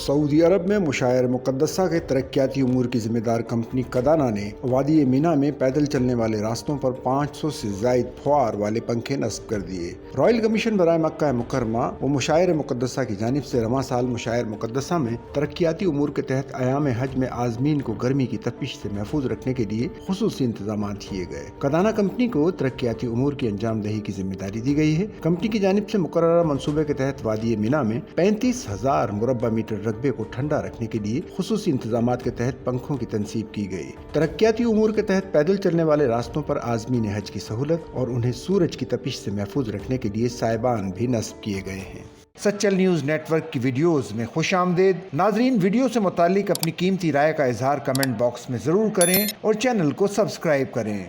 سعودی عرب میں مشاعر مقدسہ کے ترقیاتی امور کی ذمہ دار کمپنی قدانہ نے وادی مینا میں پیدل چلنے والے راستوں پر 500 سے زائد پھوار والے پنکھے نصب کر دیے۔ رائل کمیشن برائے مکہ مکرمہ و مشاعر مقدسہ کی جانب سے رواں سال مشاعر مقدسہ میں ترقیاتی امور کے تحت ایام حج میں عازمین کو گرمی کی تپش سے محفوظ رکھنے کے لیے خصوصی انتظامات کیے گئے۔ قدانہ کمپنی کو ترقیاتی امور کی انجام دہی کی ذمہ داری دی گئی ہے۔ کمپنی کی جانب سے مقررہ منصوبے کے تحت وادی مینا میں 35,000 مربع میٹر رقبے کو ٹھنڈا رکھنے کے لیے خصوصی انتظامات کے تحت پنکھوں کی تنصیب کی گئی۔ ترقیاتی امور کے تحت پیدل چلنے والے راستوں پر عازمین حج کی سہولت اور انہیں سورج کی تپش سے محفوظ رکھنے کے لیے سائبان بھی نصب کیے گئے ہیں۔ سچل نیوز نیٹ ورک کی ویڈیوز میں خوش آمدید۔ ناظرین، ویڈیو سے متعلق اپنی قیمتی رائے کا اظہار کمنٹ باکس میں ضرور کریں اور چینل کو سبسکرائب کریں۔